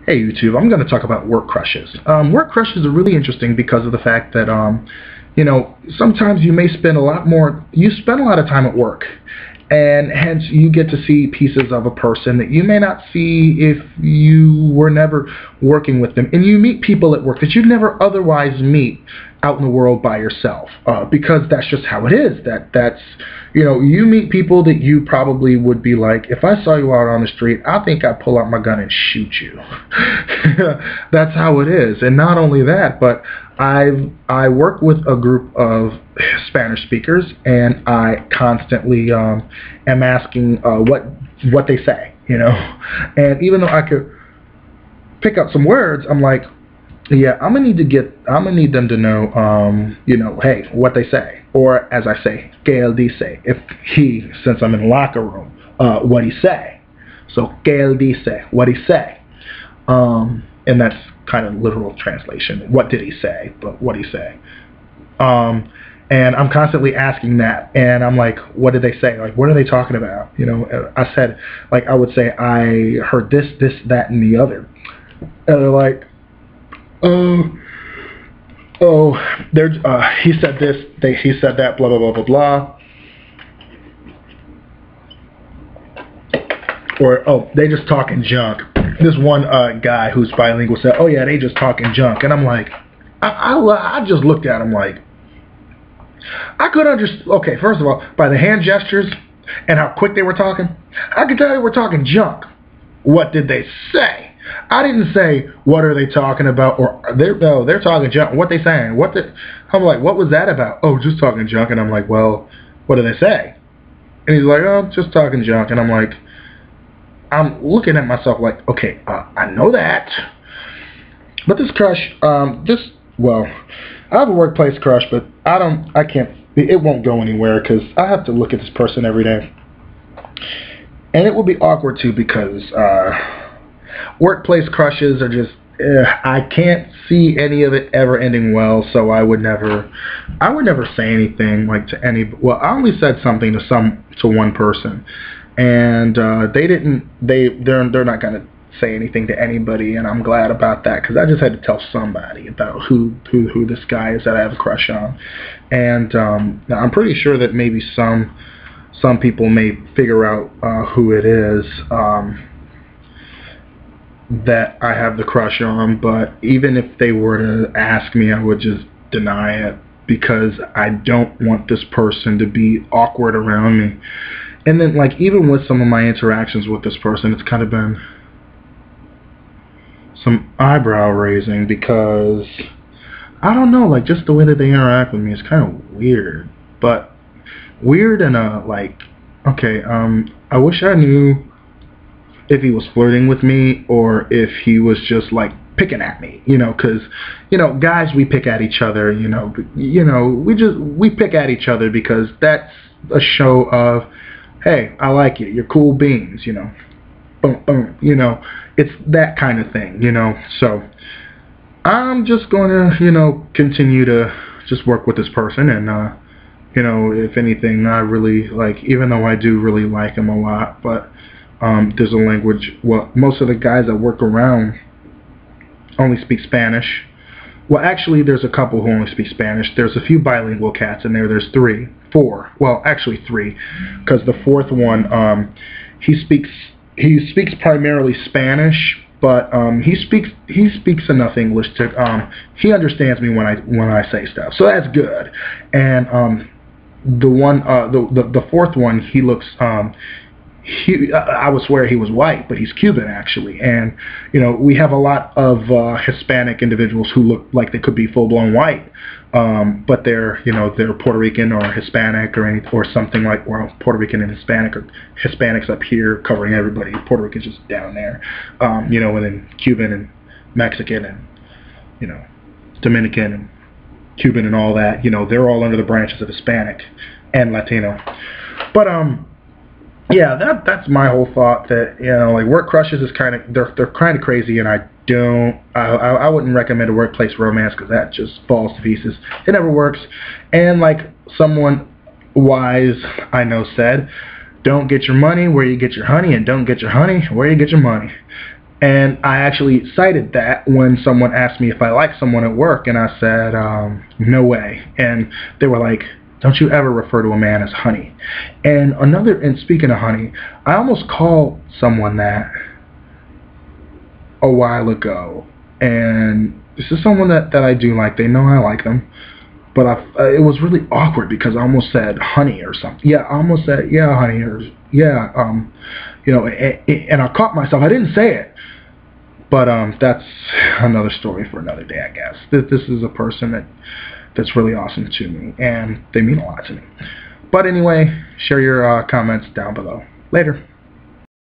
Hey YouTube, I'm going to talk about work crushes. Work crushes are really interesting because of the fact that, sometimes you may spend you spend a lot of time at work, and hence you get to see pieces of a person that you may not see if you were never working with them. And you meet people at work that you'd never otherwise meet out in the world by yourself, because that's just how it is. You meet people that you probably would be like, if I saw you out on the street, I think I'd pull out my gun and shoot you. That's how it is. And not only that, but I work with a group of Spanish speakers, and I constantly am asking what they say, And even though I could pick up some words, I'm like, yeah, I'm gonna need them to know, hey, what they say, or as I say, que él dice, since I'm in the locker room, what he say. So que él dice, what he say, and that's kind of literal translation. What did he say? But what he say? And I'm constantly asking that, and I'm like, what did they say? Like, what are they talking about? I said, like, I would say, I heard this, that, and the other, and they're like, he said this, he said that, blah, blah, blah, blah, blah. Or, they just talking junk. This one guy who's bilingual said, oh yeah, they just talking junk. And I'm like, I just looked at him like, I could understand. Okay, first of all, by the hand gestures and how quick they were talking, I could tell they were talking junk. What did they say? I didn't say, what are they talking about? Or they're talking junk. What they saying? I'm like, what was that about? Oh, just talking junk. And I'm like, well, what do they say? And he's like, oh, just talking junk. And I'm like, I'm looking at myself like, okay, I know that. But this crush, I have a workplace crush, but it won't go anywhere because I have to look at this person every day. And it will be awkward too because, workplace crushes are just, I can't see any of it ever ending well, so I would never say anything like to any. Well, I only said something to one person, and they're not gonna say anything to anybody, and I'm glad about that because I just had to tell somebody about who this guy is that I have a crush on, and I'm pretty sure that maybe some people may figure out who it is. That I have the crush on, but even if they were to ask me, I would just deny it because I don't want this person to be awkward around me. And then, like, even with some of my interactions with this person, it's kind of been some eyebrow raising because I don't know, like, just the way that they interact with me is kind of weird, but weird in a like, okay, I wish I knew if he was flirting with me or if he was just like picking at me, because guys, we pick at each other, we pick at each other because that's a show of, hey, I like you, you're cool beans, boom, boom, it's that kind of thing, so I'm just going to continue to just work with this person, and if anything, I really like, even though I do really like him a lot, but there's a language, well, most of the guys that work around only speak Spanish. Well, actually, there's a couple who only speak Spanish. There's a few bilingual cats in there. There's four. Well, actually three, because the fourth one, he speaks primarily Spanish, but he speaks enough English to he understands me when I say stuff. So that's good. And the fourth one, he looks I would swear he was white, but he's Cuban actually, and we have a lot of Hispanic individuals who look like they could be full-blown white, but they're Puerto Rican or Hispanic or something like, or Puerto Rican and Hispanic, or Hispanics up here covering everybody, Puerto Rican's just down there, and then Cuban and Mexican and Dominican and Cuban and all that, they're all under the branches of Hispanic and Latino, but yeah, that's my whole thought, that like, work crushes is they're kind of crazy, and I wouldn't recommend a workplace romance because that just falls to pieces. It never works. And like someone wise I know said, don't get your money where you get your honey, and don't get your honey where you get your money. And I actually cited that when someone asked me if I like someone at work, and I said, no way. And they were like, don't you ever refer to a man as honey. And speaking of honey, I almost called someone that a while ago. And this is someone that I do like. They know I like them. But it was really awkward because I almost said honey or something. Yeah, I almost said, yeah, honey, or yeah, and I caught myself. I didn't say it. But that's another story for another day, I guess. This is a person that's really awesome to me, and they mean a lot to me. But anyway, share your comments down below. Later.